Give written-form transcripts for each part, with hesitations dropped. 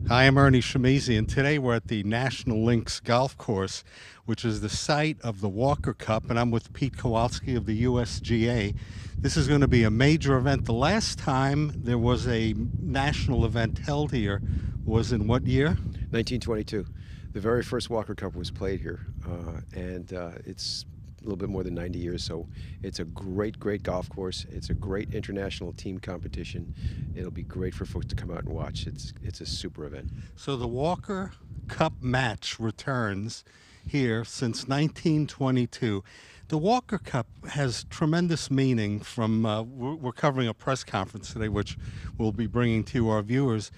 Hi, I'm Ernie Shimizi, and today we're at the National Links Golf Course, which is the site of the Walker Cup, and I'm with Pete Kowalski of the USGA. This is going to be a major event. The last time there was a national event held here was in what year? 1922. The very first Walker Cup was played here, and it's a little bit more than 90 years, so it's a great golf course. It's a great international team competition. It'll be great for folks to come out and watch. It's a super event. So the Walker Cup match returns here since 1922. The Walker Cup has tremendous meaning from, we're covering a press conference today, which we'll be bringing to our viewers.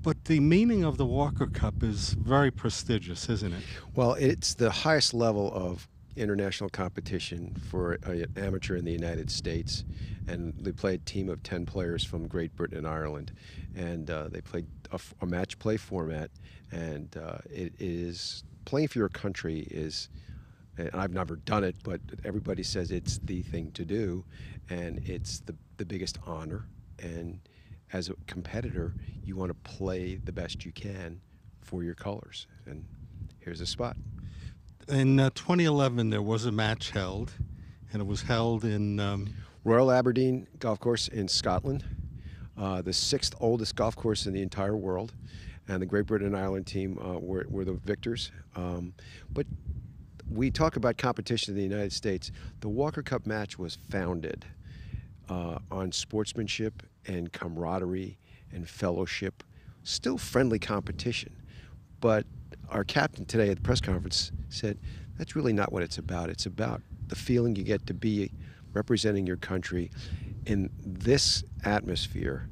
But the meaning of the Walker Cup is very prestigious, isn't it? Well, it's the highest level of international competition for an amateur in the United States, and they play a team of 10 players from Great Britain and Ireland, and they played a match play format, and it is playing for your country is, and I've never done it, but everybody says it's the thing to do, and it's the biggest honor, and as a competitor you want to play the best you can for your colors, and here's a spot. In 2011, there was a match held, and it was held in Royal Aberdeen Golf Course in Scotland, the sixth oldest golf course in the entire world, and the Great Britain and Ireland team were the victors. But we talk about competition in the United States. The Walker Cup match was founded on sportsmanship and camaraderie and fellowship, still friendly competition, but our captain today at the press conference said that's really not what it's about. It's about the feeling you get to be representing your country in this atmosphere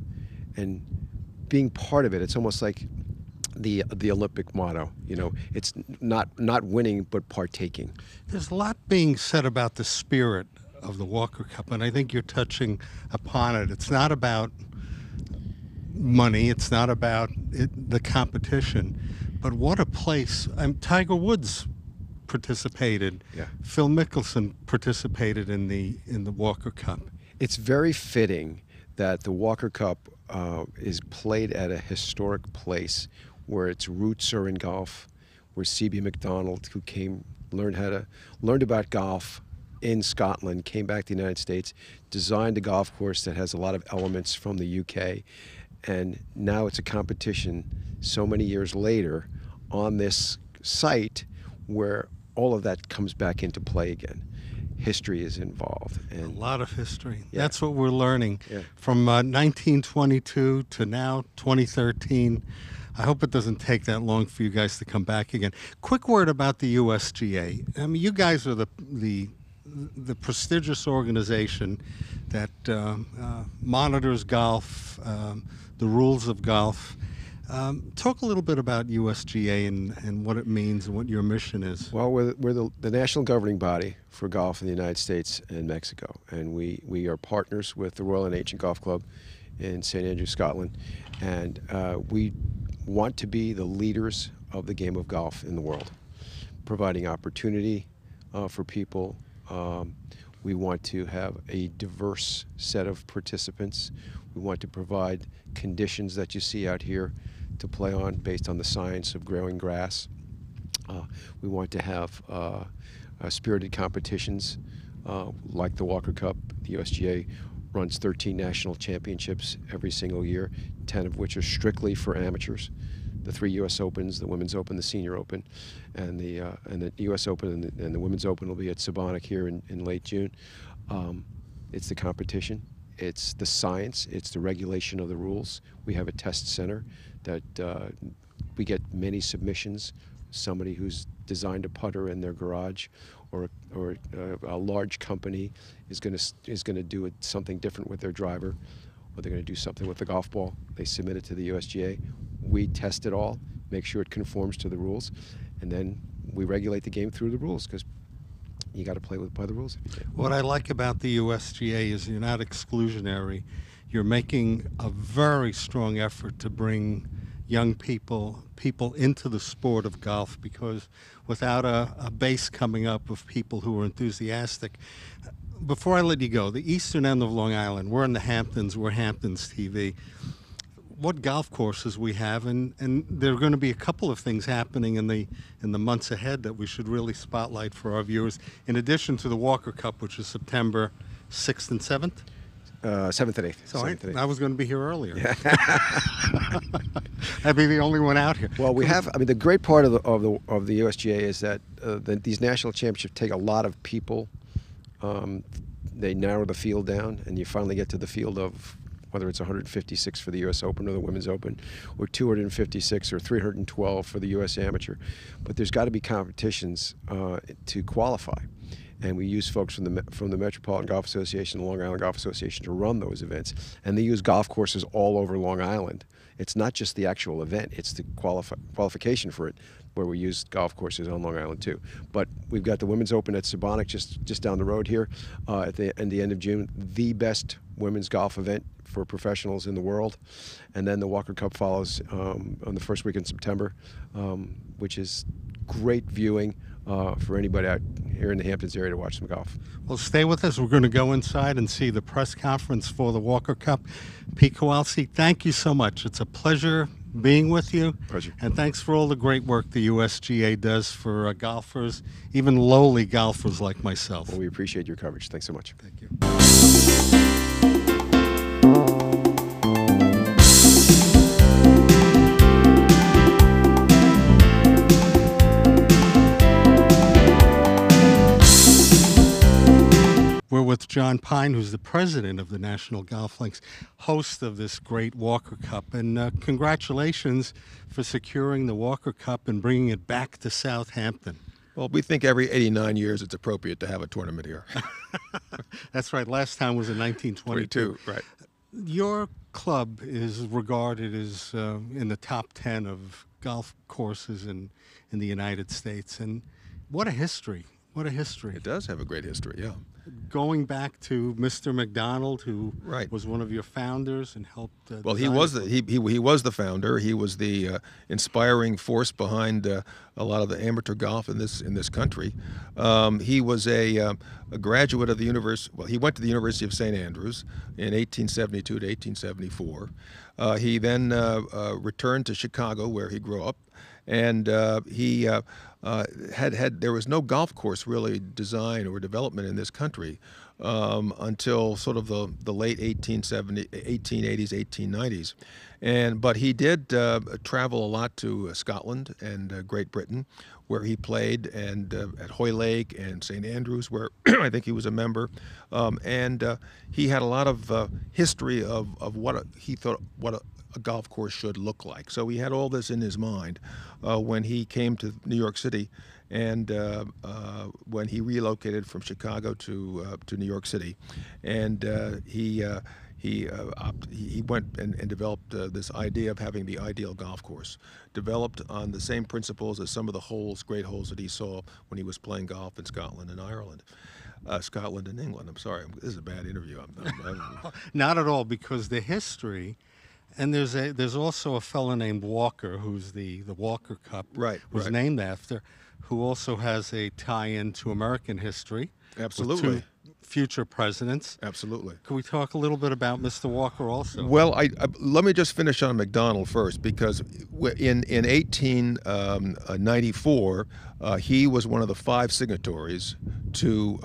and being part of it. It's almost like the Olympic motto, you know, it's not winning but partaking. There's a lot being said about the spirit of the Walker Cup, and I think you're touching upon it. It's not about money, it's not about the competition, but what a place. Tiger Woods participated. Yeah. Phil Mickelson participated in the Walker Cup. It's very fitting that the Walker Cup is played at a historic place where its roots are in golf, where C.B. Macdonald, who learned about golf in Scotland, came back to the United States, designed a golf course that has a lot of elements from the UK, and now it's a competition so many years later on this site where all of that comes back into play again. History is involved. And a lot of history. Yeah. That's what we're learning. Yeah. From 1922 to now 2013. I hope it doesn't take that long for you guys to come back again. Quick word about the USGA. I mean, you guys are the prestigious organization that monitors golf, the rules of golf. Talk a little bit about USGA and what it means and what your mission is. Well, we're the national governing body for golf in the United States and Mexico, and we are partners with the Royal and Ancient Golf Club in St. Andrews, Scotland, and we want to be the leaders of the game of golf in the world, providing opportunity for people. We want to have a diverse set of participants. We want to provide conditions that you see out here to play on based on the science of growing grass. We want to have spirited competitions like the Walker Cup. The USGA runs 13 national championships every single year, 10 of which are strictly for amateurs. The 3 U.S. Opens, the Women's Open, the Senior Open, and the U.S. Open and the Women's Open will be at Sabonic here in late June. It's the competition, it's the science, it's the regulation of the rules. We have a test center that we get many submissions. Somebody who's designed a putter in their garage, or a large company is going to do something different with their driver, or they're going to do something with the golf ball. They submit it to the USGA. We test it all, make sure it conforms to the rules, and then we regulate the game through the rules, because you got to play by the rules if you can. What I like about the USGA is you're not exclusionary. You're making a very strong effort to bring young people into the sport of golf, because without a base coming up of people who are enthusiastic. Before I let you go, the eastern end of Long Island, we're in the Hamptons, we're Hamptons TV. what golf courses we have, and there are going to be a couple of things happening in the months ahead that we should really spotlight for our viewers. In addition to the Walker Cup, which is September 6th and 7th. 7th and 8th. So 7th and 8th. I was going to be here earlier. Yeah. I'd be the only one out here. Well, we have. I mean, the great part of the USGA is that these national championships take a lot of people. They narrow the field down, and you finally get to the field of whether it's 156 for the U.S. Open or the Women's Open, or 256 or 312 for the U.S. Amateur. But there's got to be competitions to qualify. And we use folks from the Metropolitan Golf Association, the Long Island Golf Association, to run those events. And they use golf courses all over Long Island. It's not just the actual event; it's the qualification for it, where we use golf courses on Long Island too. But we've got the Women's Open at Sabonic just down the road here at the end of June, the best women's golf event for professionals in the world. And then the Walker Cup follows on the first week in September, which is great viewing for anybody out here in the Hamptons area to watch some golf. Well, stay with us. We're going to go inside and see the press conference for the Walker Cup. Pete Kowalski, thank you so much. It's a pleasure being with you. Pleasure. And thanks for all the great work the USGA does for golfers, even lowly golfers like myself. Well, we appreciate your coverage. Thanks so much. Thank you. We're with John Pine, who's the president of the National Golf Links, host of this great Walker Cup. And congratulations for securing the Walker Cup and bringing it back to Southampton. Well, we think every 89 years it's appropriate to have a tournament here. That's right. Last time was in 1922. Right. Your club is regarded as in the top 10 of golf courses in the United States. And what a history. What a history. It does have a great history, yeah. Going back to Mr. Macdonald, who Right. was one of your founders and helped. Well, he was the founder. He was the inspiring force behind a lot of the amateur golf in this country. He was a graduate of the university. Well, he went to the University of St. Andrews in 1872 to 1874. He then returned to Chicago, where he grew up, and he there was no golf course really design or development in this country until sort of the late 1880s, 1890s. But he did travel a lot to Scotland and Great Britain, where he played, and at Hoylake and St. Andrews, where I think he was a member. He had a lot of history of what he thought a golf course should look like. So he had all this in his mind when he came to New York City, and when he relocated from Chicago to New York City, and he went and developed this idea of having the ideal golf course, developed on the same principles as some of the great holes that he saw when he was playing golf in Scotland and Ireland. Scotland and England. I'm sorry, this is a bad interview. Not at all, because the history. And there's also a fellow named Walker, who's the Walker Cup was named after, who also has a tie-in to American history. Absolutely. With two future presidents. Absolutely. Can we talk a little bit about Mr. Walker also? Well, let me just finish on Macdonald first, because in 1894, he was one of the 5 signatories to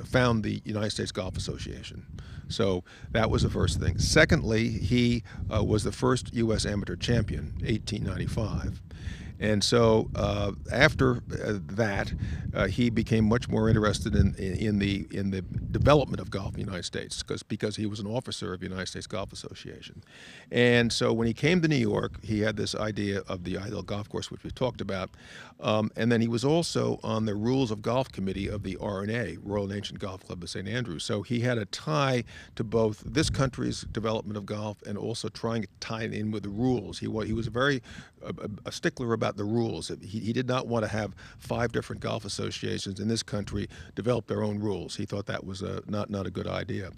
found the United States Golf Association. So that was the first thing. Secondly, he was the first U.S. amateur champion, 1895. And so after that, he became much more interested in the development of golf in the United States, because he was an officer of the United States Golf Association. And so when he came to New York, he had this idea of the ideal golf course, which we talked about. And then he was also on the Rules of Golf Committee of the RNA, Royal and Ancient Golf Club of St. Andrews. So he had a tie to both this country's development of golf and also trying to tie it in with the rules. He was very a stickler about the rules. He did not want to have 5 different golf associations in this country develop their own rules. He thought that was not a good idea.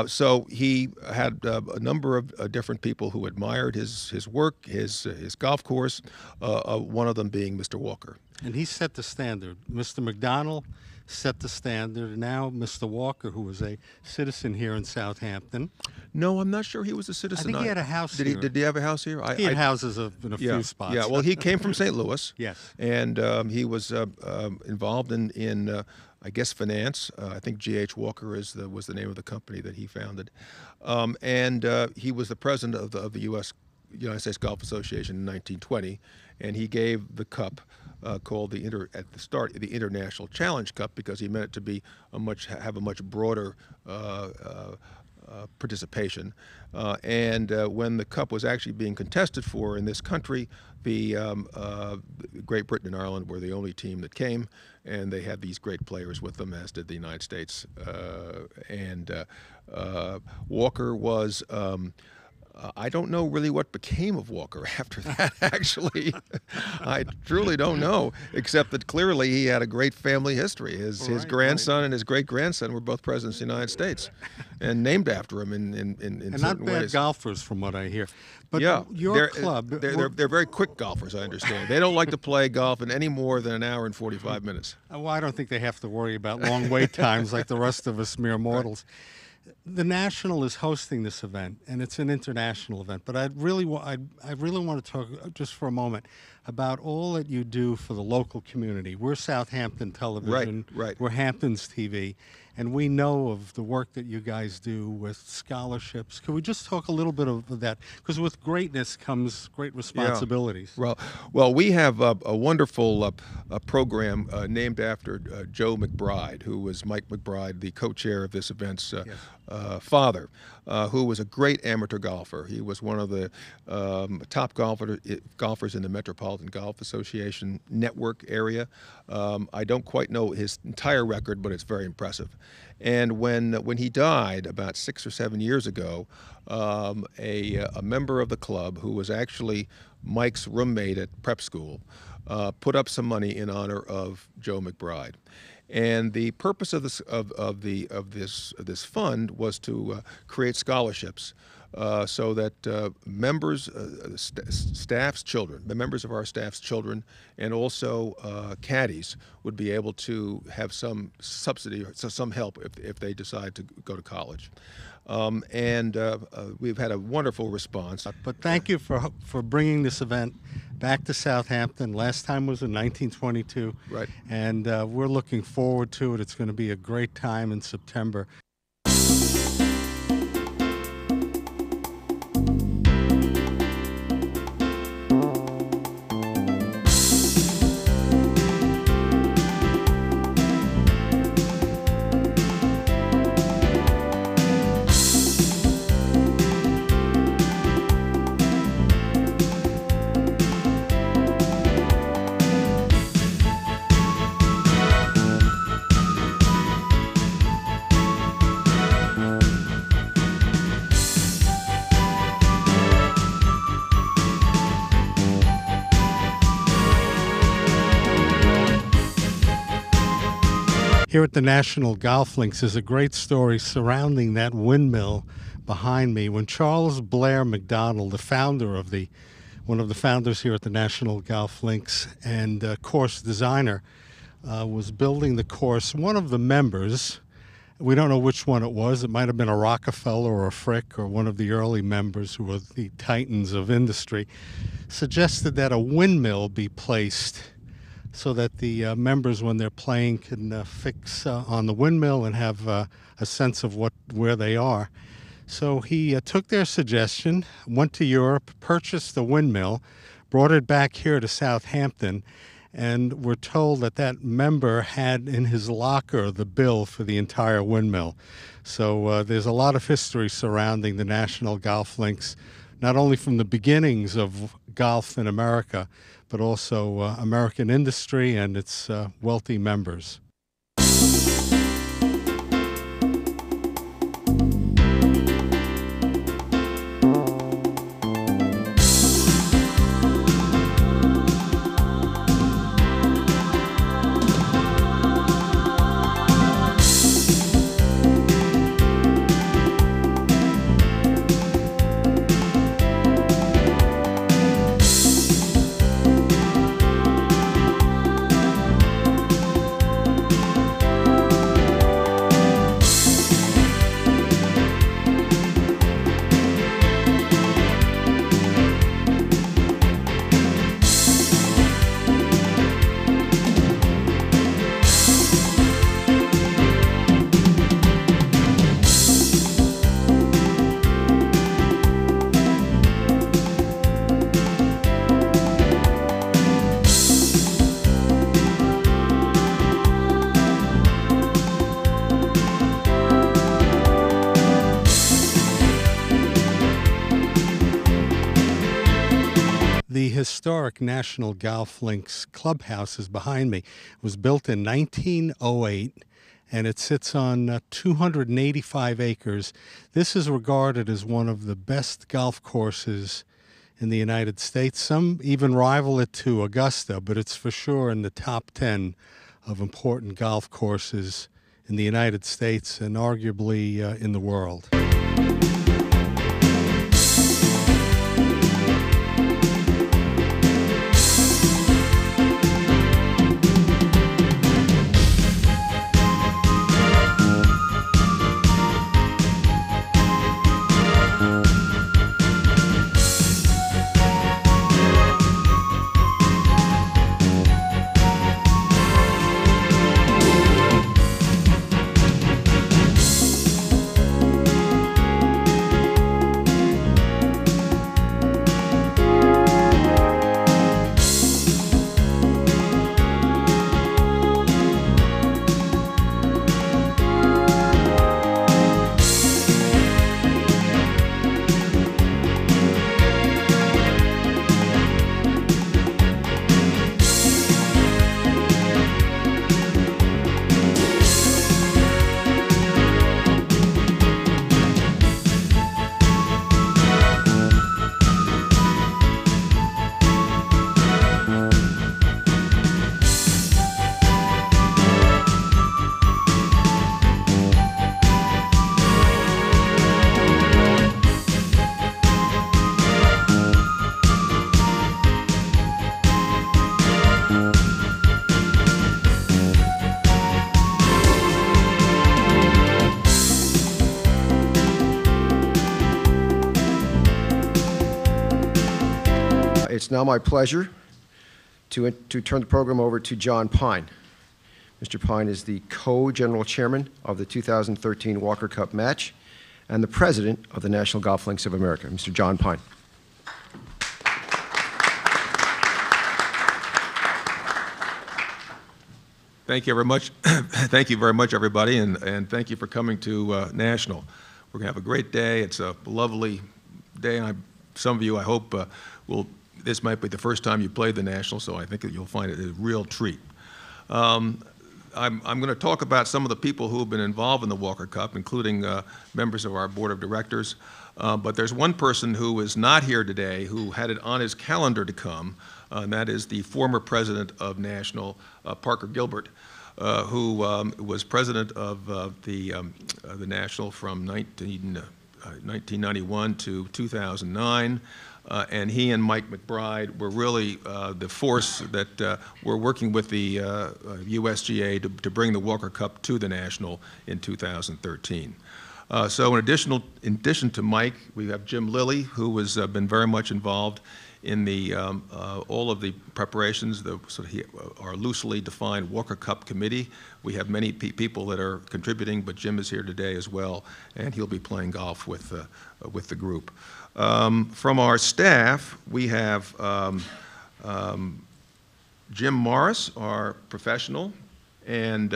So he had a number of different people who admired his work, his golf course, one of them being Mr. Walker. And he set the standard. Mr. Macdonald set the standard. And now Mr. Walker, who was a citizen here in Southampton. No, I'm not sure he was a citizen. I think he had a house did here. Did he have a house here? He had houses in a few spots. Yeah, well, he came from St. Louis. Yes. And he was involved in I guess, finance. I think G.H. Walker was the name of the company that he founded. And he was the president of the United States Golf Association in 1920, and he gave the cup called at the start the International Challenge Cup, because he meant it to be have a much broader participation. And when the cup was actually being contested for in this country, the Great Britain and Ireland were the only team that came, and they had these great players with them, as did the United States. Walker was. I don't know really what became of Walker after that, actually. I truly don't know, except that clearly he had a great family history. His grandson and his great-grandson were both presidents of the United States, and named after him in certain ways. And not bad golfers, from what I hear. But yeah, your club... They're very quick golfers, I understand. They don't like to play golf in any more than an hour and 45 minutes. Well, I don't think they have to worry about long wait times like the rest of us mere mortals. Right. The National is hosting this event, and it's an international event. But I really want to talk just for a moment about all that you do for the local community. We're Southampton Television. Right. We're Hamptons TV, and we know of the work that you guys do with scholarships. Could we just talk a little bit of that? Because with greatness comes great responsibilities. Yeah. Well, we have a wonderful program named after Joe McBride, who was Mike McBride, the co-chair of this event's father, who was a great amateur golfer. He was one of the top golfers in the Metropolitan Golf Association network area. I don't quite know his entire record, but it's very impressive. And when he died about 6 or 7 years ago, a member of the club, who was actually Mike's roommate at prep school, put up some money in honor of Joe McBride. And the purpose of this fund was to create scholarships so that members, staff's children, the members of our staff's children, and also caddies would be able to have some subsidy or some help if they decide to go to college. We've had a wonderful response. But thank you for bringing this event back to Southampton. Last time was in 1922. Right. And we're looking forward to it. It's going to be a great time in September. Here at the National Golf Links is a great story surrounding that windmill behind me. When Charles Blair Macdonald, one of the founders here at the National Golf Links and course designer, was building the course, one of the members, we don't know which one it was, it might have been a Rockefeller or a Frick or one of the early members who were the titans of industry, suggested that a windmill be placed so that the members, when they're playing, can fix on the windmill and have a sense of where they are. So he took their suggestion, went to Europe, purchased a windmill, brought it back here to Southampton, and we're told that member had in his locker the bill for the entire windmill. So there's a lot of history surrounding the National Golf Links, not only from the beginnings of golf in America, but also American industry and its wealthy members. The historic National Golf Links clubhouse is behind me. It was built in 1908, and it sits on 285 acres. This is regarded as one of the best golf courses in the United States. Some even rival it to Augusta, but it's for sure in the top 10 of important golf courses in the United States and arguably in the world. It's now my pleasure to turn the program over to John Pine. Mr. Pine is the co-general chairman of the 2013 Walker Cup match and the president of the National Golf Links of America. Mr. John Pine. Thank you very much. Thank you very much, everybody, and thank you for coming to National. We're going to have a great day. It's a lovely day. Some of you, I hope, this might be the first time you played the National, so I think that you'll find it a real treat. I'm going to talk about some of the people who have been involved in the Walker Cup, including members of our board of directors. But there's one person who is not here today who had it on his calendar to come, and that is the former president of National, Parker Gilbert, who was president of the National from 1991 to 2009. And he and Mike McBride were really the force that were working with the USGA to bring the Walker Cup to the National in 2013. So in addition to Mike, we have Jim Lilly, who has been very much involved in the all of the preparations, our loosely defined Walker Cup committee. We have many people that are contributing, but Jim is here today as well, and he'll be playing golf with the group. From our staff, we have Jim Morris, our professional, and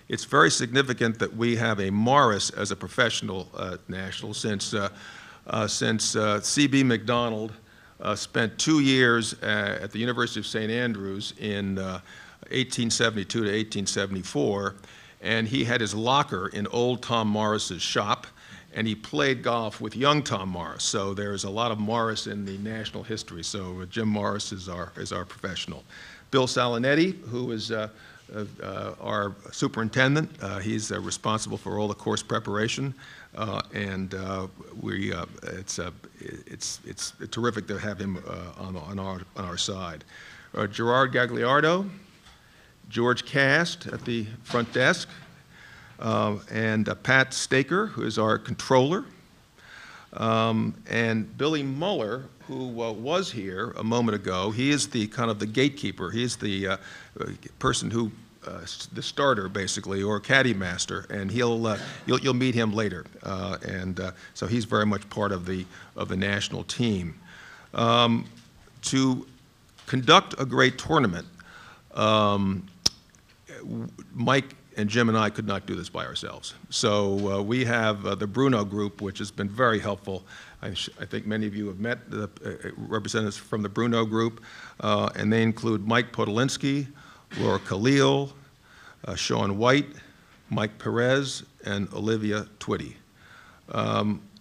it's very significant that we have a Morris as a professional National since C.B. Macdonald spent 2 years at the University of St. Andrews in 1872 to 1874, and he had his locker in old Tom Morris's shop, and he played golf with young Tom Morris. So there's a lot of Morris in the National history. So Jim Morris is our professional. Bill Salonetti, who is our superintendent, he's responsible for all the course preparation, and it's terrific to have him on our side. Gerard Gagliardo, George Cast at the front desk, and Pat Staker, who is our controller, and Billy Muller, who was here a moment ago. He is the kind of the gatekeeper. He is the person who, the starter basically, or caddy master, and you'll meet him later. So he's very much part of the national team. To conduct a great tournament, Mike and Jim and I could not do this by ourselves. So we have the Bruno Group, which has been very helpful. I think many of you have met the representatives from the Bruno Group, and they include Mike Podolinsky, Laura Khalil, Sean White, Mike Perez, and Olivia Twitty.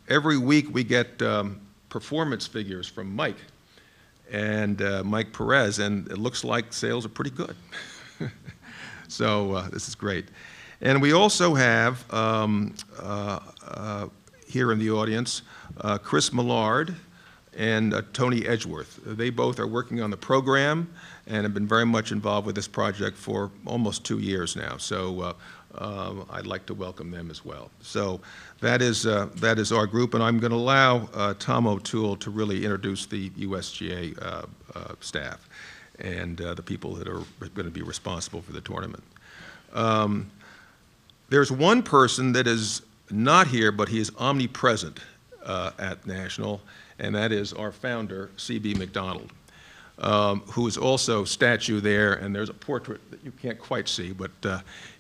Every week we get performance figures from Mike and Mike Perez, and it looks like sales are pretty good. So this is great. And we also have here in the audience Chris Millard and Tony Edgeworth. They both are working on the program and have been very much involved with this project for almost 2 years now. So I'd like to welcome them as well. So that is our group, and I'm going to allow Tom O'Toole to really introduce the USGA staff and the people that are going to be responsible for the tournament. There's one person that is not here, but he is omnipresent at National, and that is our founder, C.B. Macdonald, who is also statue there, and there's a portrait that you can't quite see, but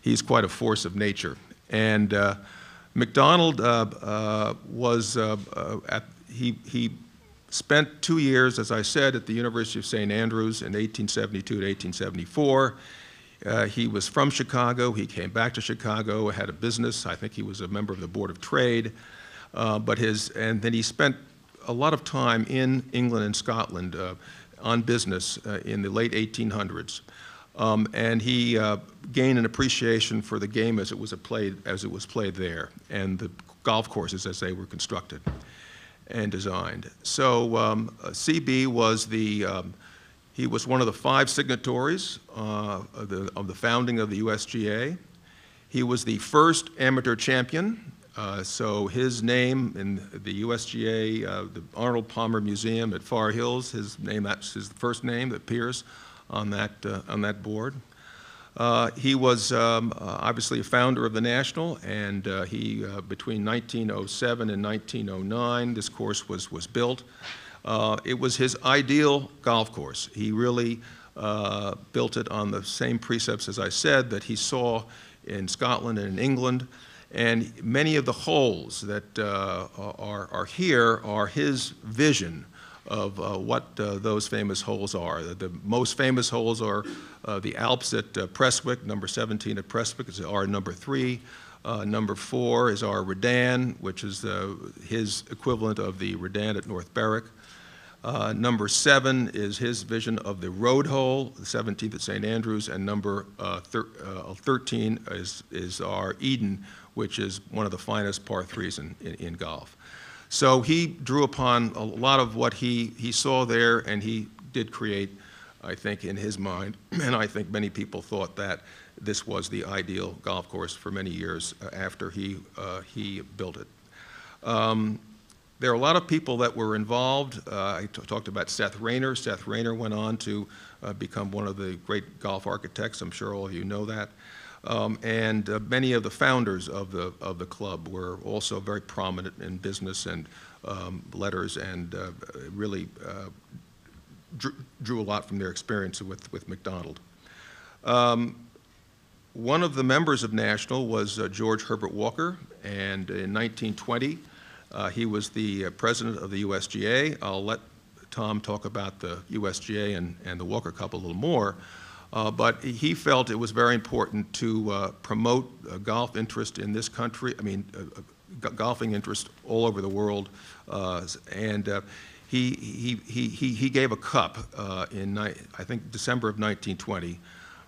he's quite a force of nature. And Macdonald he spent 2 years, as I said, at the University of St. Andrews in 1872 to 1874. He was from Chicago. He came back to Chicago, had a business. I think he was a member of the Board of Trade. And then he spent a lot of time in England and Scotland on business in the late 1800s. And he gained an appreciation for the game as it was played there, and the golf courses as they were constructed and designed. So CB was he was one of the 5 signatories of the founding of the USGA. He was the first amateur champion. So his name in the USGA, the Arnold Palmer Museum at Far Hills, that's his first name that appears on that board. He was obviously a founder of the National, and between 1907 and 1909, this course was built. It was his ideal golf course. He really built it on the same precepts, as I said, that he saw in Scotland and in England. And many of the holes that are here are his vision of what those famous holes are. The most famous holes are the Alps at Prestwick, number 17 at Prestwick is our number 3. Number 4 is our Redan, which is his equivalent of the Redan at North Berwick. Number 7 is his vision of the road hole, the 17th at St. Andrews, and number 13 is our Eden, which is one of the finest par 3s in golf. So he drew upon a lot of what he saw there, and he did create, I think, in his mind, and I think many people thought that this was the ideal golf course for many years after he built it. There are a lot of people that were involved. I talked about Seth Rayner. Seth Rayner went on to become one of the great golf architects. I'm sure all of you know that. And many of the founders of the club were also very prominent in business and letters, and really drew a lot from their experience with Macdonald. One of the members of National was George Herbert Walker, and in 1920 he was the president of the USGA. I'll let Tom talk about the USGA and the Walker Cup a little more. But he felt it was very important to promote golf interest in this country, golfing interest all over the world. He gave a cup in, I think, December of 1920,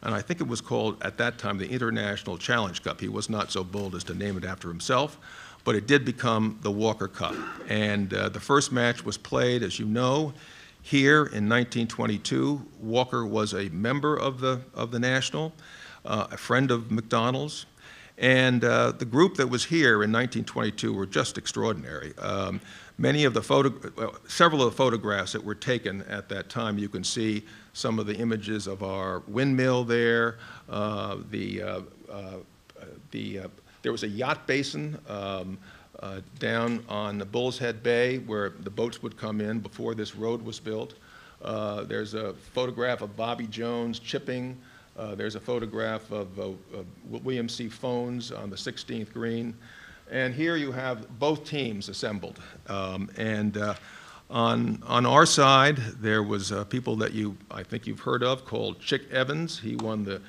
and I think it was called, at that time, the International Challenge Cup. He was not so bold as to name it after himself, but it did become the Walker Cup. And the first match was played, as you know, here in 1922. Walker was a member of the National, a friend of Macdonald's, and the group that was here in 1922 were just extraordinary. Several of the photographs that were taken at that time, you can see some of the images of our windmill there. There was a yacht basin down on the Bull's Head Bay where the boats would come in before this road was built. There's a photograph of Bobby Jones chipping There's a photograph of William C. Fones on the 16th green. And here you have both teams assembled. On our side, there was people that I think you've heard of called Chick Evans. He won the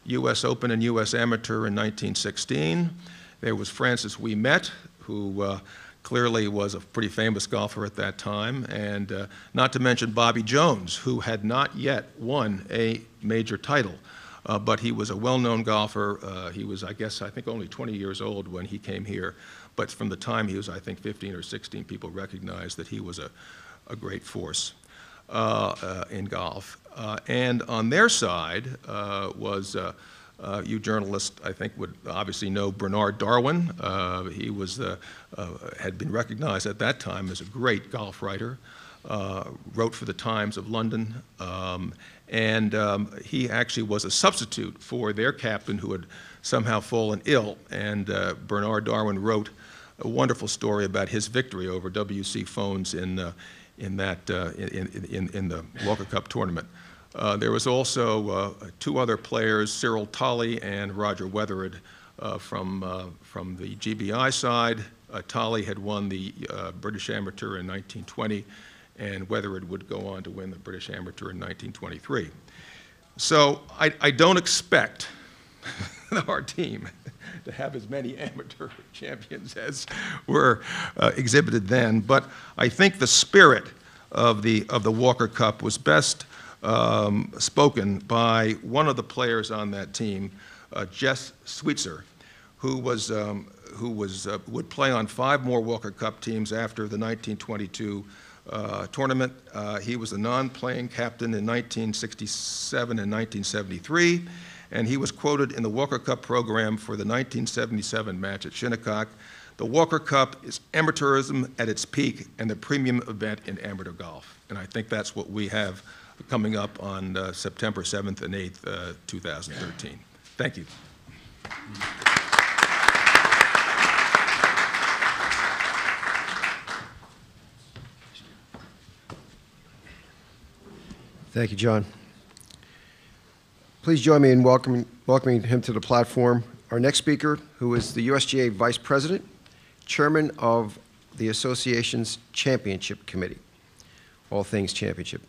U.S. Open and U.S. Amateur in 1916. There was Francis Ouimet, who clearly was a pretty famous golfer at that time, and not to mention Bobby Jones, who had not yet won a major title, but he was a well-known golfer. He was, I think only 20 years old when he came here, but from the time he was, I think, 15 or 16, people recognized that he was a great force in golf. And on their side was you journalists, I think, would obviously know Bernard Darwin. He was had been recognized at that time as a great golf writer. Wrote for the Times of London, and he actually was a substitute for their captain who had somehow fallen ill. And Bernard Darwin wrote a wonderful story about his victory over W.C. Fones in the Walker Cup tournament. There was also two other players, Cyril Tolley and Roger Weathered, from the GBI side. Tolley had won the British Amateur in 1920, and Weathered would go on to win the British Amateur in 1923. So I don't expect our team to have as many amateur champions as were exhibited then, but I think the spirit of the Walker Cup was best spoken by one of the players on that team, Jess Sweetser, who would play on 5 more Walker Cup teams after the 1922 tournament. He was the non-playing captain in 1967 and 1973, and he was quoted in the Walker Cup program for the 1977 match at Shinnecock. The Walker Cup is amateurism at its peak and the premium event in amateur golf. And I think that's what we have coming up on September 7th and 8th, 2013. Thank you. Thank you, John. Please join me in welcoming him to the platform. Our next speaker, who is the USGA Vice President, Chairman of the Association's Championship Committee, all things championship.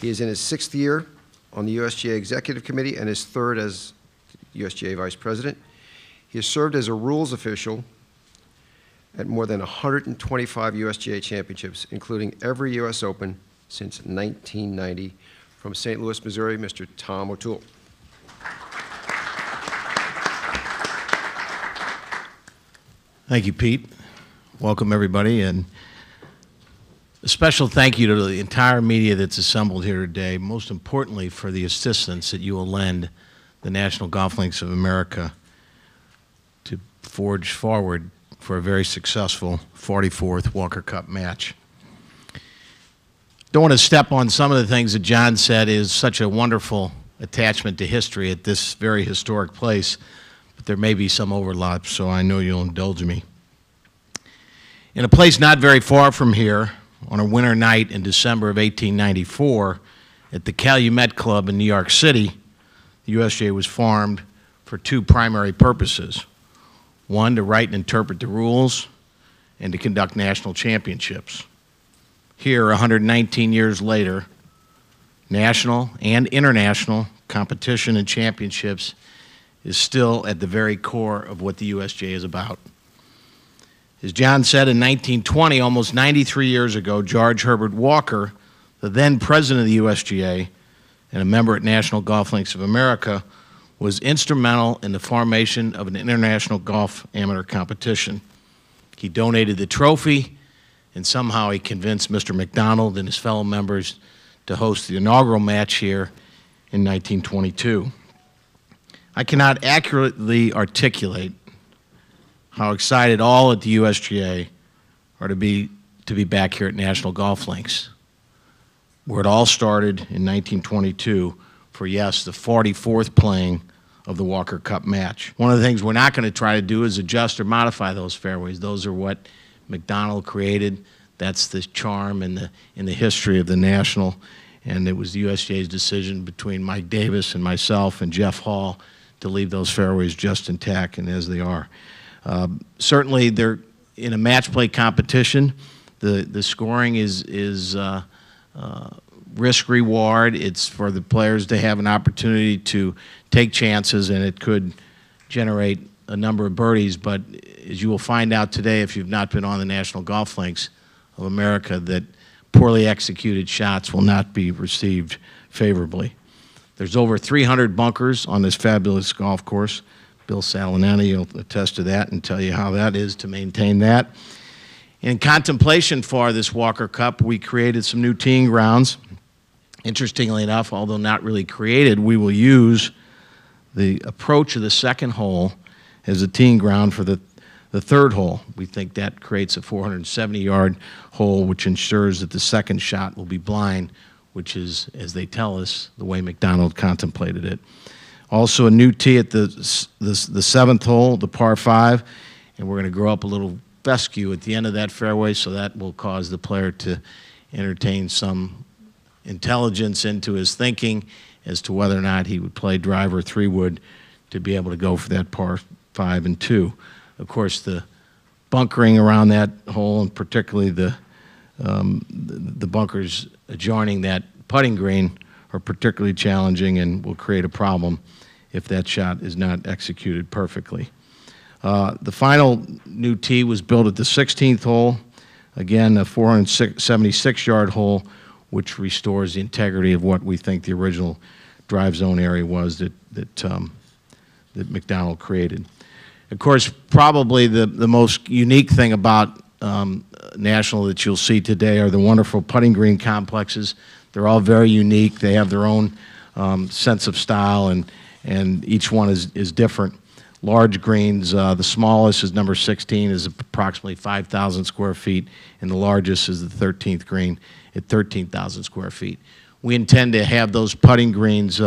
He is in his 6th year on the USGA Executive Committee and his 3rd as USGA Vice President. He has served as a rules official at more than 125 USGA championships, including every US Open since 1990. From St. Louis, Missouri, Mr. Tom O'Toole. Thank you, Pete. Welcome, everybody, and a special thank you to the entire media that's assembled here today, most importantly for the assistance that you will lend the National Golf Links of America to forge forward for a very successful 44th Walker Cup match. Don't want to step on some of the things that John said. Is such a wonderful attachment to history at this very historic place, but there may be some overlap, so I know you'll indulge me. In a place not very far from here, on a winter night in December of 1894, at the Calumet Club in New York City, the USGA was formed for 2 primary purposes. One, to write and interpret the rules, and to conduct national championships. Here, 119 years later, national and international competition and championships is still at the very core of what the USGA is about. As John said, in 1920, almost 93 years ago, George Herbert Walker, the then president of the USGA and a member at National Golf Links of America, was instrumental in the formation of an international golf amateur competition. He donated the trophy, and somehow he convinced Mr. Macdonald and his fellow members to host the inaugural match here in 1922. I cannot accurately articulate how excited all at the USGA are to be back here at National Golf Links, where it all started in 1922 for, yes, the 44th playing of the Walker Cup match. One of the things we're not going to try to do is adjust or modify those fairways. Those are what Macdonald created. That's the charm and the history of the National and it was the USGA's decision between Mike Davis and myself and Jeff Hall to leave those fairways just intact and as they are. Certainly, they're in a match play competition. The scoring is risk reward. It's for the players to have an opportunity to take chances, and it could generate a number of birdies. But as you will find out today, if you've not been on the National Golf Links of America, that poorly executed shots will not be received favorably. There's over 300 bunkers on this fabulous golf course. Bill Salinani will attest to that and tell you how that is to maintain that. In contemplation for this Walker Cup, we created some new teeing grounds. Interestingly enough, although not really created, we will use the approach of the second hole as a teeing ground for the third hole. We think that creates a 470-yard hole, which ensures that the second shot will be blind, which is, as they tell us, the way Macdonald contemplated it. Also, a new tee at the seventh hole, the par 5, and we're going to grow up a little fescue at the end of that fairway, so that will cause the player to entertain some intelligence into his thinking as to whether or not he would play driver or 3-wood to be able to go for that par 5 and 2. Of course, the bunkering around that hole, and particularly the bunkers adjoining that putting green, are particularly challenging and will create a problem if that shot is not executed perfectly. The final new tee was built at the 16th hole, again a 476-yard hole, which restores the integrity of what we think the original drive zone area was that Macdonald created. Of course, probably the most unique thing about National that you'll see today are the wonderful putting green complexes. They're all very unique. They have their own sense of style, and each one is different. Large greens, the smallest is number 16, is approximately 5,000 square feet, and the largest is the 13th green at 13,000 square feet. We intend to have those putting greens,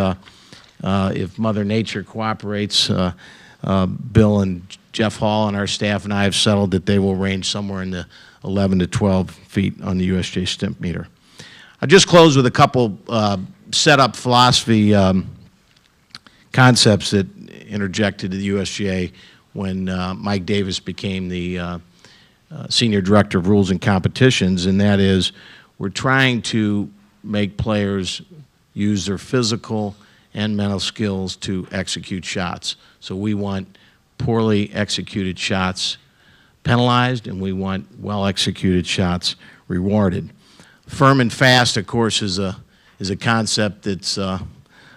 if Mother Nature cooperates. Bill and Jeff Hall and our staff and I have settled that they will range somewhere in the 11 to 12 feet on the USGA stimp meter. I'll just close with a couple setup philosophy concepts that interjected to the USGA when Mike Davis became the Senior Director of Rules and Competitions, and that is we're trying to make players use their physical and mental skills to execute shots. So we want poorly executed shots penalized, and we want well-executed shots rewarded. Firm and fast, of course, is a concept that's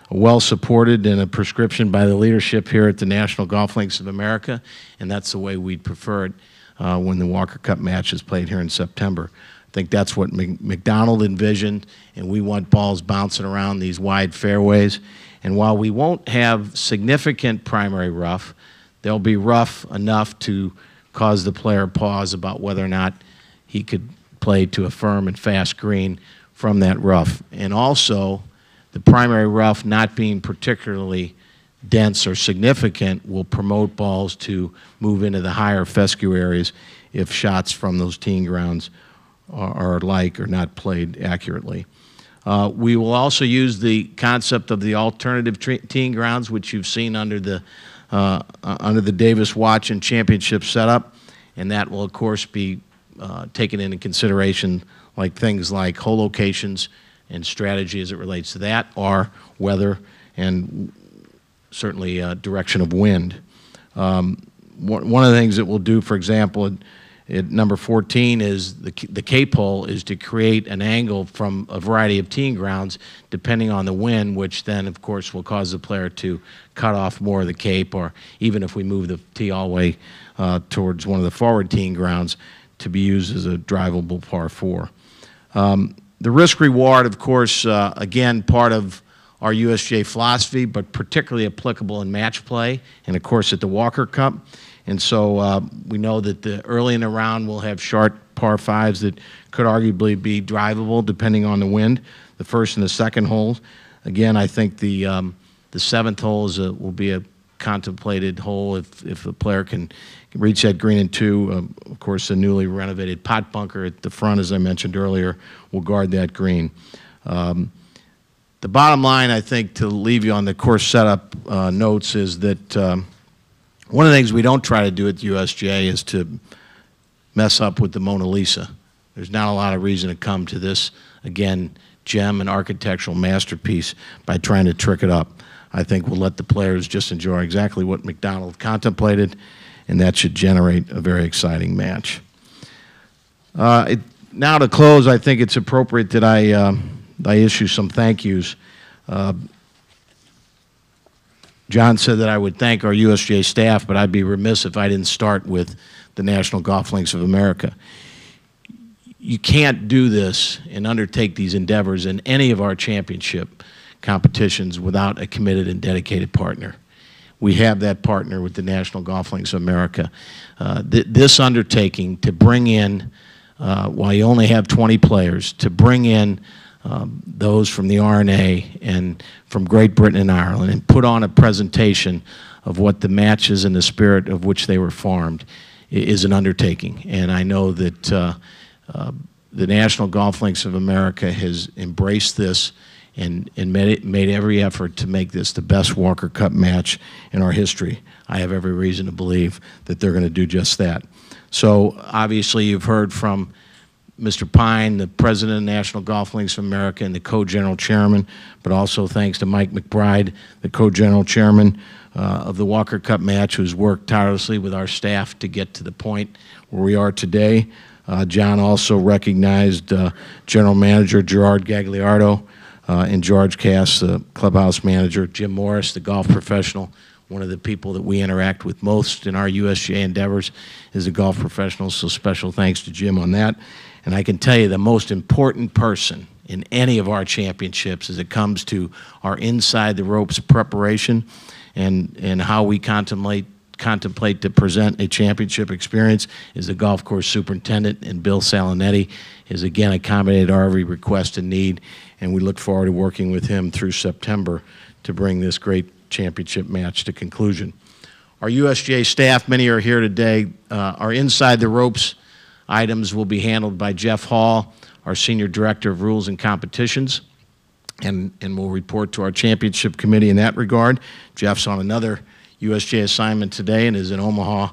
well supported and a prescription by the leadership here at the National Golf Links of America, and that's the way we'd prefer it when the Walker Cup match is played here in September. I think that's what Macdonald envisioned, and we want balls bouncing around these wide fairways. And while we won't have significant primary rough, there'll be rough enough to cause the player pause about whether or not he could play to a firm and fast green from that rough. And also, the primary rough not being particularly dense or significant will promote balls to move into the higher fescue areas if shots from those teeing grounds are not played accurately. We will also use the concept of the alternative teeing grounds, which you've seen under the Davis Watch and Championship setup, and that will, of course, be taken into consideration, like things like hole locations and strategy as it relates to that, or weather and certainly direction of wind. One of the things that we'll do, for example, at number 14 is the cape hole is to create an angle from a variety of teeing grounds depending on the wind, which then, of course, will cause the player to cut off more of the cape, or even if we move the tee all the way towards one of the forward teeing grounds, to be used as a drivable par 4. The risk reward, of course, again, part of our USGA philosophy, but particularly applicable in match play and, of course, at the Walker Cup. And so we know that early in the round we'll have short par 5s that could arguably be drivable depending on the wind. The first and the second holes. Again, I think the 7th hole will be a contemplated hole if the player can reach that green in 2. Of course, the newly renovated pot bunker at the front, as I mentioned earlier, will guard that green. The bottom line, I think, to leave you on the course setup notes is that one of the things we don't try to do at the USGA is to mess up with the Mona Lisa. There's not a lot of reason to come to this, again, gem and architectural masterpiece by trying to trick it up. I think we'll let the players just enjoy exactly what Macdonald contemplated, and that should generate a very exciting match. Now to close, I think it's appropriate that I issue some thank yous. John said that I would thank our USGA staff, but I'd be remiss if I didn't start with the National Golf Links of America. You can't do this and undertake these endeavors in any of our championship competitions without a committed and dedicated partner. We have that partner with the National Golf Links of America. This undertaking to bring in, while you only have 20 players, to bring in those from the RNA and from Great Britain and Ireland and put on a presentation of what the matches and the spirit of which they were formed is an undertaking. And I know that the National Golf Links of America has embraced this and made every effort to make this the best Walker Cup match in our history. I have every reason to believe that they're going to do just that. So obviously you've heard from Mr. Pine, the president of the National Golf Links of America and the co-general chairman, but also thanks to Mike McBride, the co-general chairman of the Walker Cup match, who's worked tirelessly with our staff to get to the point where we are today. John also recognized General Manager Gerard Gagliardo and George Cass, the clubhouse manager, Jim Morris, the golf professional. One of the people that we interact with most in our USGA endeavors is a golf professional, so special thanks to Jim on that. And I can tell you the most important person in any of our championships as it comes to our inside the ropes preparation and how we contemplate to present a championship experience is the golf course superintendent, and Bill Salonetti has again accommodated our every request and need, and we look forward to working with him through September to bring this great championship match to conclusion. Our USGA staff, many are here today. Our inside the ropes items will be handled by Jeff Hall, our Senior Director of Rules and Competitions, and we'll report to our championship committee in that regard. Jeff's on another USGA assignment today and is in Omaha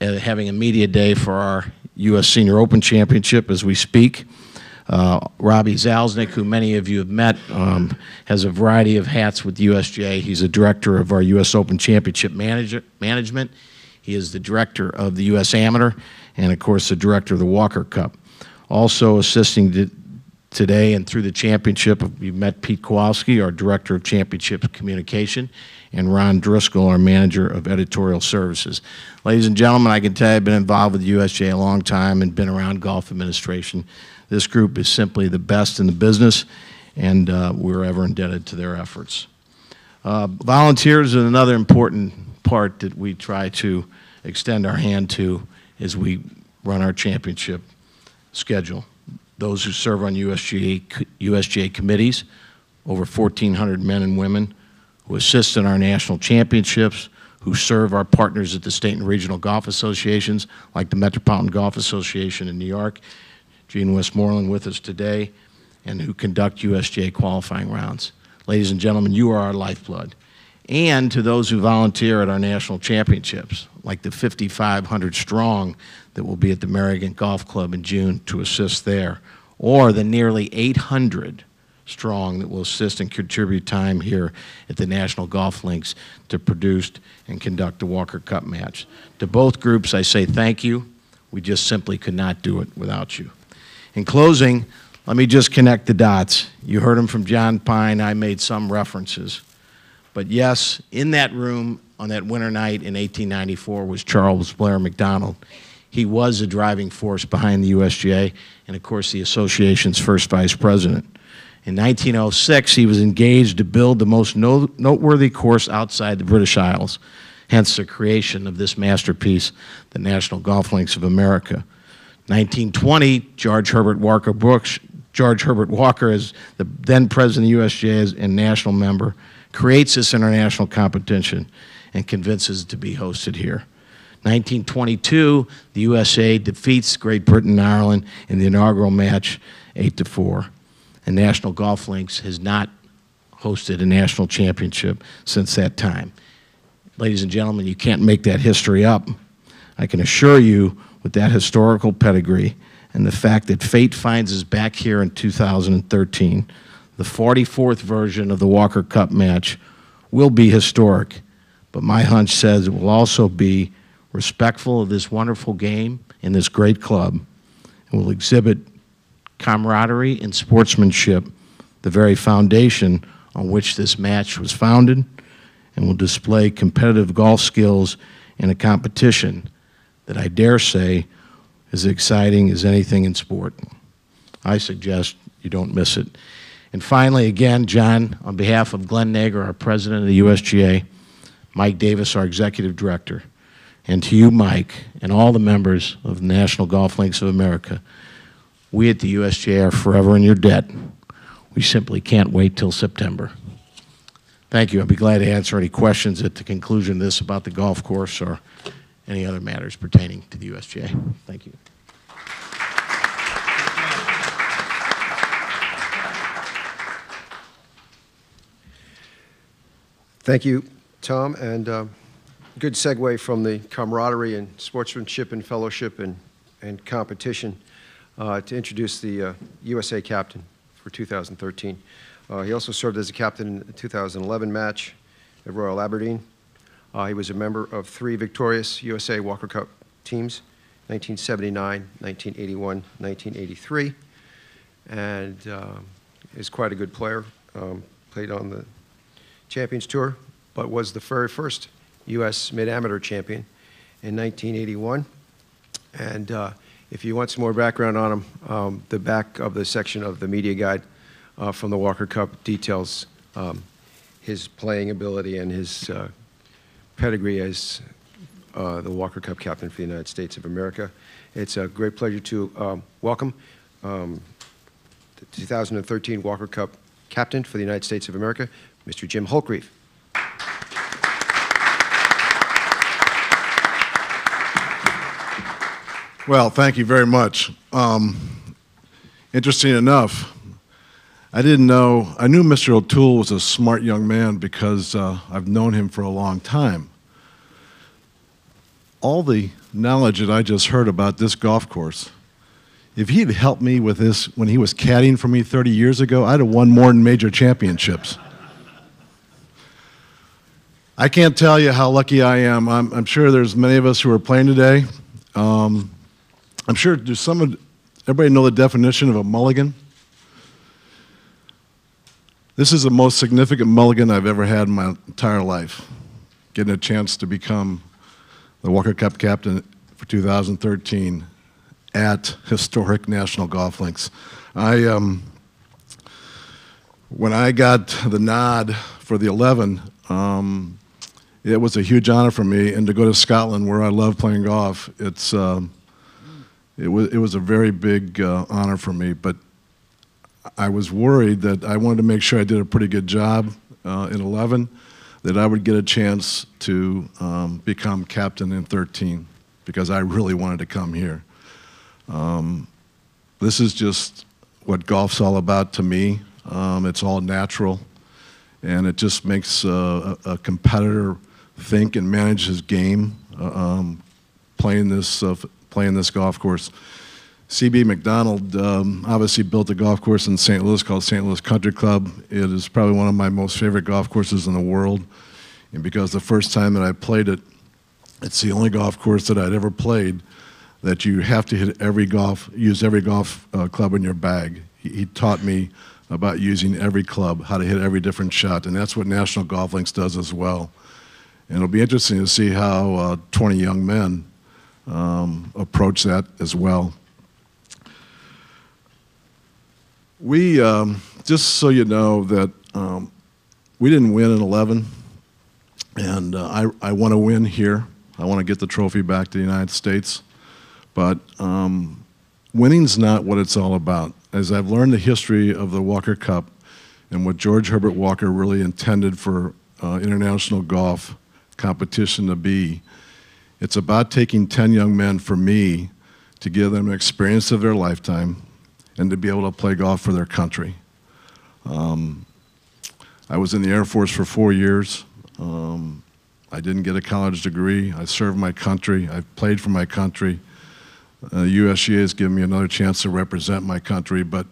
having a media day for our U.S. Senior Open Championship as we speak. Robbie Zalznick, who many of you have met, has a variety of hats with USGA. He's a director of our U.S. Open Championship management. He is the director of the U.S. Amateur and, of course, the director of the Walker Cup. Also assisting today and through the championship, we've met Pete Kowalski, our director of championship communication, and Ron Driscoll, our manager of editorial services. Ladies and gentlemen, I can tell you I've been involved with the USGA a long time and been around golf administration. This group is simply the best in the business, and we're ever indebted to their efforts. Volunteers are another important part that we try to extend our hand to as we run our championship schedule. Those who serve on USGA committees, over 1,400 men and women who assist in our national championships, who serve our partners at the state and regional golf associations, like the Metropolitan Golf Association in New York, Gene Westmoreland with us today, and who conduct USGA qualifying rounds. Ladies and gentlemen, you are our lifeblood. And to those who volunteer at our national championships, like the 5,500 strong that will be at the Merrigan Golf Club in June to assist there, or the nearly 800 strong that will assist and contribute time here at the National Golf Links to produce and conduct the Walker Cup match. To both groups, I say thank you. We just simply could not do it without you. In closing, let me just connect the dots. You heard them from John Pine. I made some references. But yes, in that room on that winter night in 1894 was Charles Blair Macdonald. He was a driving force behind the USGA and, of course, the association's first vice president. In 1906, he was engaged to build the most noteworthy course outside the British Isles, hence the creation of this masterpiece, the National Golf Links of America. 1920, George Herbert Walker, as the then president of the USGA and national member, creates this international competition and convinces it to be hosted here. 1922, the USA defeats Great Britain and Ireland in the inaugural match 8-4. And National Golf Links has not hosted a national championship since that time. Ladies and gentlemen, you can't make that history up. I can assure you, with that historical pedigree and the fact that fate finds us back here in 2013, the 44th version of the Walker Cup match will be historic, but my hunch says it will also be respectful of this wonderful game and this great club, and will exhibit camaraderie and sportsmanship, the very foundation on which this match was founded, and will display competitive golf skills in a competition that I dare say is as exciting as anything in sport. I suggest you don't miss it. And finally, again, John, on behalf of Glenn Nager, our president of the USGA, Mike Davis, our executive director, and to you, Mike, and all the members of the National Golf Links of America, we at the USGA are forever in your debt. We simply can't wait till September. Thank you. I'll be glad to answer any questions at the conclusion of this about the golf course or any other matters pertaining to the USGA. Thank you. Thank you, Tom, and good segue from the camaraderie and sportsmanship and fellowship and competition to introduce the USA captain for 2013. He also served as a captain in the 2011 match at Royal Aberdeen. He was a member of 3 victorious USA Walker Cup teams, 1979, 1981, 1983, and is quite a good player. Played on the Champions Tour, but was the very first U.S. mid-amateur champion in 1981. And if you want some more background on him, the back of the section of the media guide from the Walker Cup details his playing ability and his pedigree as the Walker Cup captain for the United States of America. It's a great pleasure to welcome the 2013 Walker Cup captain for the United States of America, Mr. Jim Holtgreave. Well, thank you very much. Interesting enough, I didn't know, I knew Mr. O'Toole was a smart young man because I've known him for a long time. All the knowledge that I just heard about this golf course, if he'd helped me with this when he was caddying for me 30 years ago, I'd have won more major championships. I can't tell you how lucky I am. I'm sure there's many of us who are playing today. I'm sure, does everybody know the definition of a mulligan? This is the most significant mulligan I've ever had in my entire life, getting a chance to become the Walker Cup captain for 2013 at historic National Golf Links. When I got the nod for the 11, it was a huge honor for me, and to go to Scotland, where I love playing golf, it was a very big honor for me. But I was worried that I wanted to make sure I did a pretty good job in 11, that I would get a chance to become captain in 13, because I really wanted to come here. This is just what golf's all about to me. It's all natural, and it just makes a competitor think and manage his game playing this golf course. C.B. Macdonald obviously built a golf course in St. Louis called St. Louis Country Club. It is probably one of my most favorite golf courses in the world, and because the first time that I played it, it's the only golf course that I'd ever played that you have to use every golf club in your bag. He taught me about using every club, how to hit every different shot, and that's what National Golf Links does as well. And it'll be interesting to see how 20 young men approach that as well. We, just so you know, that we didn't win in 11, and I want to win here. I want to get the trophy back to the United States, but winning's not what it's all about. As I've learned the history of the Walker Cup and what George Herbert Walker really intended for international golf competition to be, it's about taking 10 young men, for me, to give them an experience of their lifetime and to be able to play golf for their country. I was in the Air Force for 4 years. I didn't get a college degree. I served my country. I've played for my country. USGA has given me another chance to represent my country, but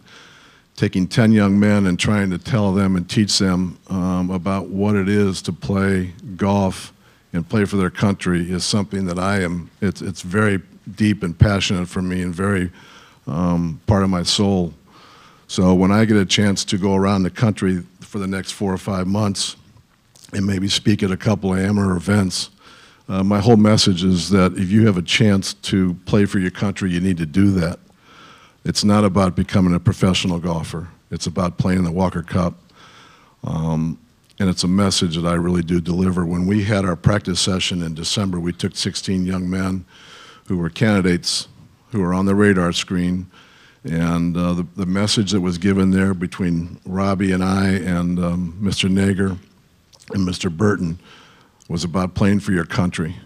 taking 10 young men and trying to tell them and teach them about what it is to play golf and play for their country is something that it's very deep and passionate for me and very part of my soul. So when I get a chance to go around the country for the next 4 or 5 months and maybe speak at a couple of amateur events, my whole message is that if you have a chance to play for your country, you need to do that. It's not about becoming a professional golfer. It's about playing the Walker Cup. And it's a message that I really do deliver. When we had our practice session in December, we took 16 young men who were candidates, who were on the radar screen, and the message that was given there between Robbie and I and Mr. Nager and Mr. Burton was about playing for your country.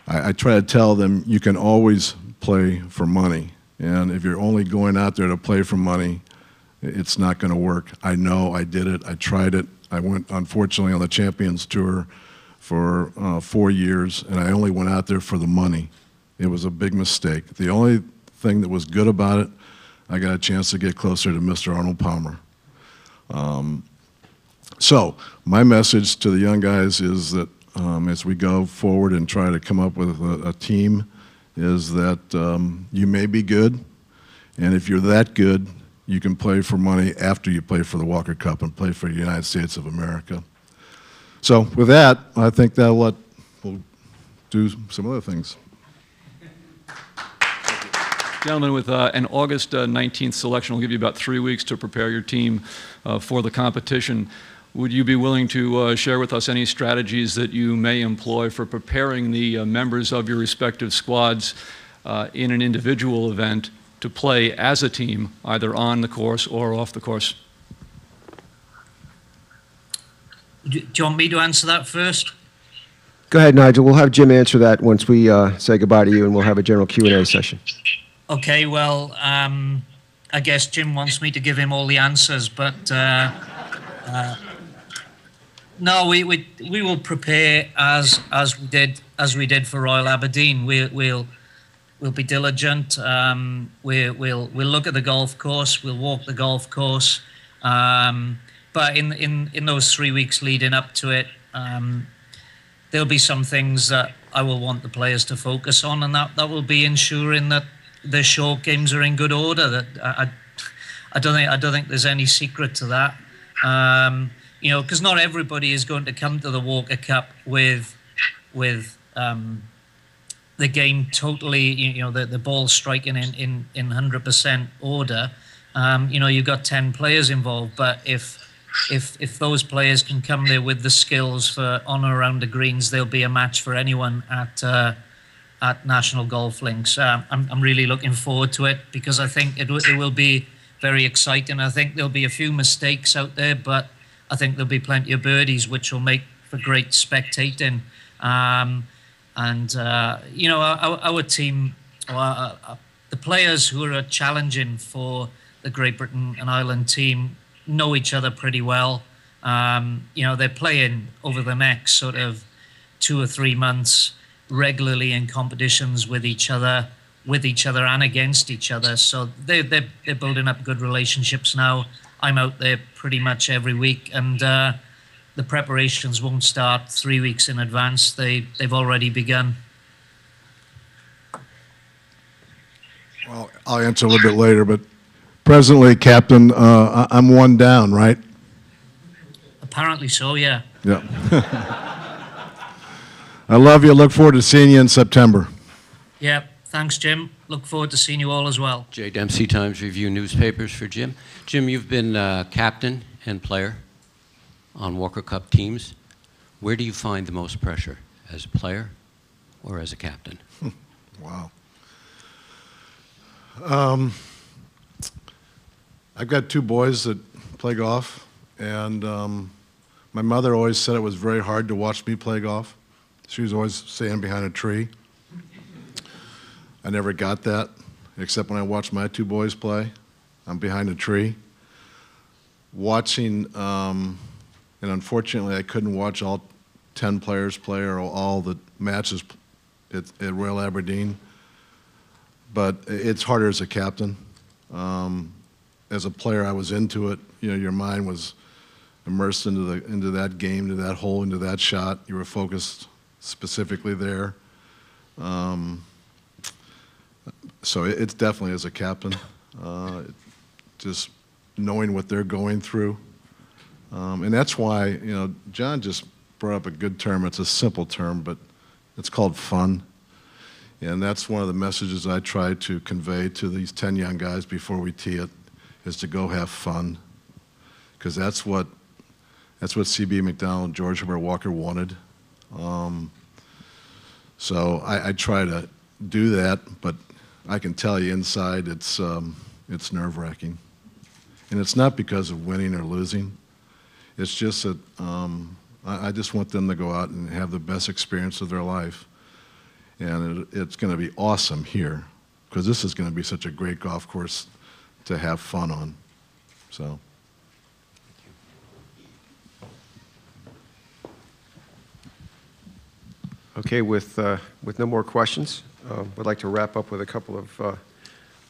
I try to tell them you can always play for money, and if you're only going out there to play for money, it's not going to work. I know, I did it, I tried it. I went, unfortunately, on the Champions Tour for 4 years, and I only went out there for the money. It was a big mistake. The only thing that was good about it, I got a chance to get closer to Mr. Arnold Palmer. So my message to the young guys is that as we go forward and try to come up with a team, is that you may be good, and if you're that good, you can play for money after you play for the Walker Cup and play for the United States of America. So with that, I think we'll do some other things. Gentlemen, with an August 19th selection, will give you about 3 weeks to prepare your team for the competition. Would you be willing to share with us any strategies that you may employ for preparing the members of your respective squads in an individual event to play as a team, either on the course or off the course? Do you want me to answer that first? Go ahead, Nigel. We'll have Jim answer that once we say goodbye to you, and we'll have a general Q&A session. Okay, well, I guess Jim wants me to give him all the answers, but no, we will prepare as we did for Royal Aberdeen. We'll be diligent. We'll look at the golf course. We'll walk the golf course. But in those 3 weeks leading up to it, there'll be some things that I will want the players to focus on, and that will be ensuring that the short games are in good order. That I don't think there's any secret to that. You know, because not everybody is going to come to the Walker Cup with the game totally, you know, the ball striking in 100% order. You know, you've got 10 players involved, but if those players can come there with the skills for on or around the greens, they'll be a match for anyone at National Golf Links. I'm really looking forward to it because I think it will be very exciting. I think there'll be a few mistakes out there, but I think there'll be plenty of birdies, which will make for great spectating. You know, our team, the players who are challenging for the Great Britain and Ireland team know each other pretty well. You know, they're playing over the next sort of 2 or 3 months regularly in competitions with each other and against each other. So they're building up good relationships now. I'm out there pretty much every week, and the preparations won't start 3 weeks in advance. They've already begun. Well, I'll answer a little bit later, but presently, Captain, I'm one down, right? Apparently so, yeah. Yeah. I love you. Look forward to seeing you in September. Yeah, thanks, Jim. Look forward to seeing you all as well. Jay Dempsey, Times Review newspapers for Jim. Jim, you've been captain and player on Walker Cup teams. Where do you find the most pressure, as a player or as a captain? Wow. I've got 2 boys that play golf, and my mother always said it was very hard to watch me play golf. She was always standing behind a tree. I never got that, except when I watched my 2 boys play. I'm behind a tree. watching, and unfortunately I couldn't watch all 10 players play or all the matches at Royal Aberdeen, but it's harder as a captain. As a player, I was into it. You know, your mind was immersed into that game, into that hole, into that shot. You were focused specifically there. So it's definitely as a captain, just knowing what they're going through. And that's why, you know, John just brought up a good term. It's a simple term, but it's called fun. And that's one of the messages I try to convey to these 10 young guys before we tee it, is to go have fun. Because that's what C.B. Macdonald, George Herbert Walker wanted. So I try to do that, but I can tell you inside it's nerve-wracking. And it's not because of winning or losing. It's just that I just want them to go out and have the best experience of their life. And it's going to be awesome here, because this is going to be such a great golf course to have fun on. So. Okay, with no more questions, we'd like to wrap up with a couple of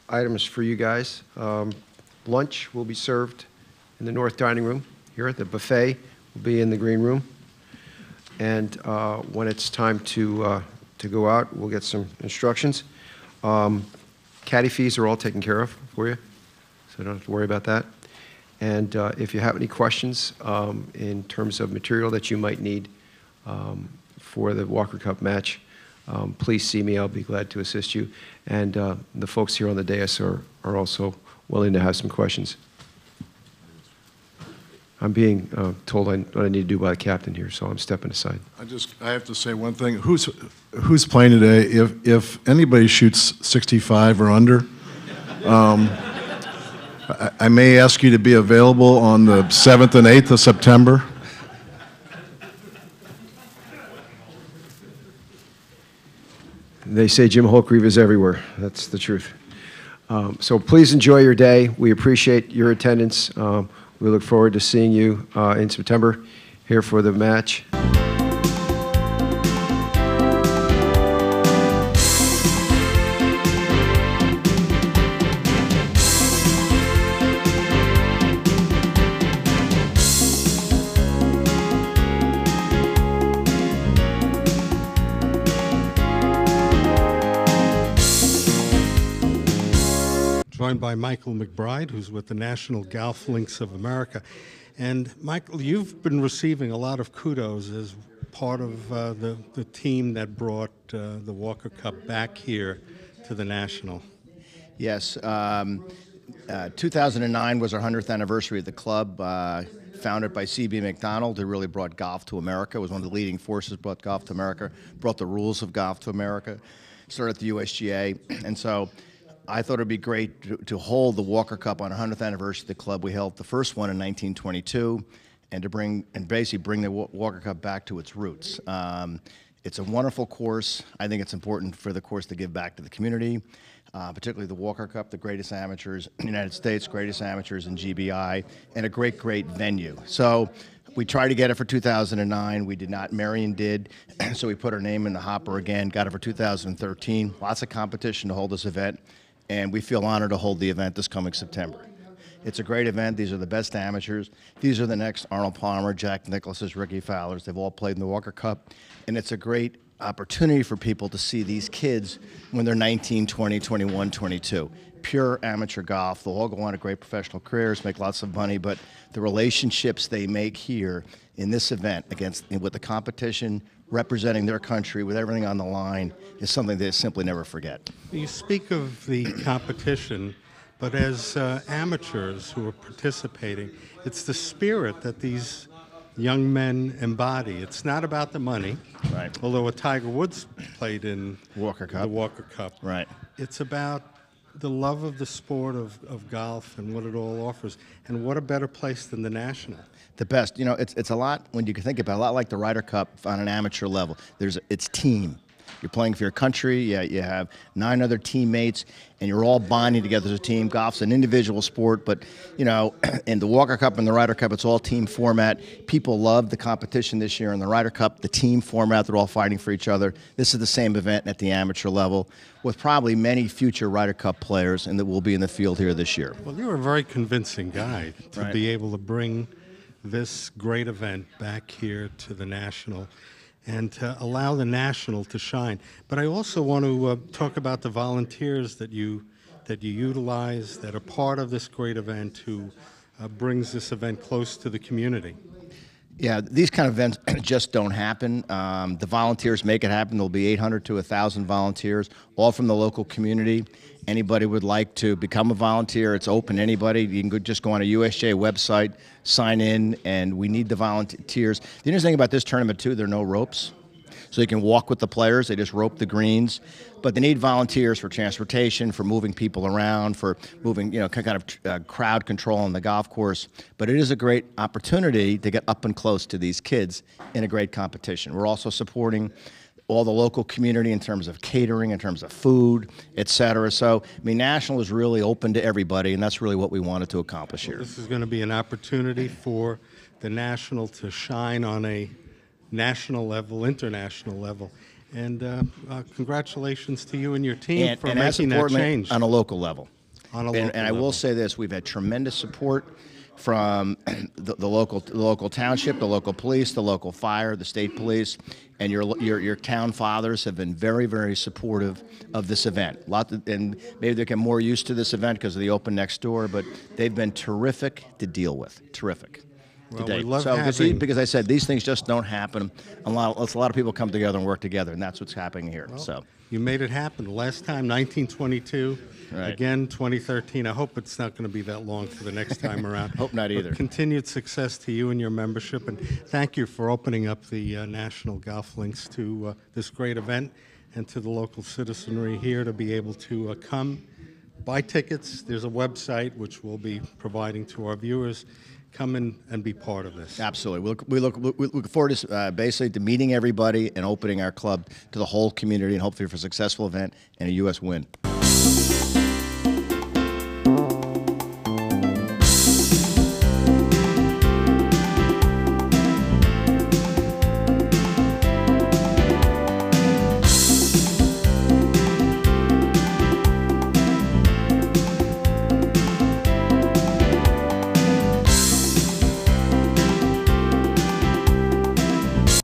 items for you guys. Lunch will be served in the north dining room here. The buffet will be in the green room. And when it's time to go out, we'll get some instructions. Caddy fees are all taken care of for you, so you don't have to worry about that. And if you have any questions in terms of material that you might need for the Walker Cup match, please see me. I'll be glad to assist you. And the folks here on the dais are also willing to have some questions. I'm being told what I need to do by the captain here, so I'm stepping aside. I have to say one thing. Who's playing today? If anybody shoots 65 or under, I may ask you to be available on the 7th and 8th of September. They say Jim Holcreeve is everywhere. That's the truth. So please enjoy your day. We appreciate your attendance. We look forward to seeing you in September here for the match. Joined by Michael McBride, who's with the National Golf Links of America. And Michael, you've been receiving a lot of kudos as part of the team that brought the Walker Cup back here to the National. Yes, 2009 was our 100th anniversary of the club, founded by C.B. Macdonald, who really brought golf to America, was one of the leading forces, brought golf to America, brought the rules of golf to America, started at the USGA, and so I thought it would be great to hold the Walker Cup on our 100th anniversary of the club. We held the first one in 1922, and to basically bring the Walker Cup back to its roots. It's a wonderful course. I think it's important for the course to give back to the community, particularly the Walker Cup, the greatest amateurs in the United States, greatest amateurs in GBI, and a great, great venue. So we tried to get it for 2009. We did not. Marion did. So we put our name in the hopper again, got it for 2013. Lots of competition to hold this event. And we feel honored to hold the event this coming September. It's a great event. These are the best amateurs. These are the next Arnold Palmer, Jack Nicklaus's, Ricky Fowler's. They've all played in the Walker Cup. And it's a great opportunity for people to see these kids when they're 19, 20, 21, 22. Pure amateur golf. They'll all go on to great professional careers, make lots of money, but the relationships they make here in this event with the competition, representing their country with everything on the line, is something they simply never forget. You speak of the competition, but as amateurs who are participating, it's the spirit that these young men embody. It's not about the money, right? Although a Tiger Woods played in the Walker Cup, right? It's about the love of the sport of golf and what it all offers. And what a better place than the National. The best. You know, it's a lot, when you can think about it, a lot like the Ryder Cup on an amateur level. It's team. You're playing for your country. You have 9 other teammates, and you're all bonding together as a team. Golf's an individual sport, but you know, in the Walker Cup and the Ryder Cup, it's all team format. People love the competition this year in the Ryder Cup, the team format. They're all fighting for each other. This is the same event at the amateur level, with probably many future Ryder Cup players, and that will be in the field here this year. Well, you're a very convincing guy to Right. be able to bring this great event back here to the National and to allow the National to shine. But I also want to talk about the volunteers that you utilize, that are part of this great event, who brings this event close to the community. Yeah, these kind of events just don't happen. The volunteers make it happen. There'll be 800 to 1,000 volunteers, all from the local community. Anybody would like to become a volunteer, it's open to anybody. You can just go on a USGA website, sign in, and we need the volunteers. The interesting thing about this tournament, too, there are no ropes. So you can walk with the players, they just rope the greens. But they need volunteers for transportation, for moving people around, for moving, kind of crowd control on the golf course. But it is a great opportunity to get up and close to these kids in a great competition. We're also supporting all the local community in terms of catering, in terms of food, et cetera. So, I mean, National is really open to everybody, and that's really what we wanted to accomplish here. This is going to be an opportunity for the National to shine on a national level, international level. And congratulations to you and your team for making that change. On a local level. On a local and I will say this, we've had tremendous support from the local township, the local police, the local fire, the state police, and your town fathers have been very, very supportive of this event. And maybe they get more used to this event because of the open next door, but they've been terrific to deal with. Terrific. Well, Today. we love So, having- because I said these things just don't happen. A lot of people come together and work together, and that's what's happening here. So You made it happen. Last time, 1922. Right. Again, 2013. I hope it's not going to be that long for the next time around. Hope not But either. continued success to you and your membership, and thank you for opening up the National Golf Links to this great event, and to the local citizenry here to be able to come, buy tickets. There's a website which we'll be providing to our viewers. Come in and be part of this. absolutely, we look forward to basically to meeting everybody and opening our club to the whole community, and hopefully for a successful event and a U.S. win.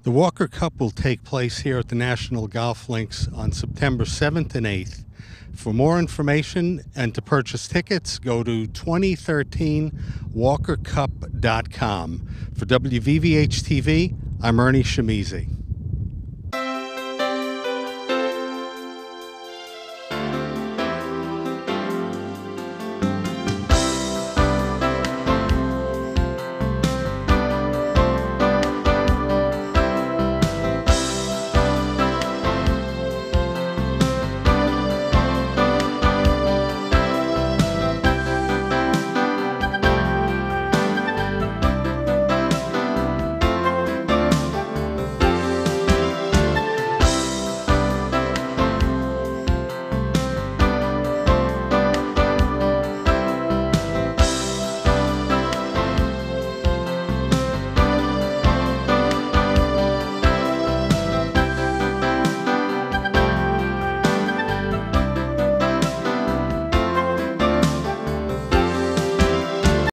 The Walker Cup will take place here at the National Golf Links on September 7th and 8th. For more information and to purchase tickets, go to 2013walkercup.com. For WVVH-TV, I'm Ernie Shimizi.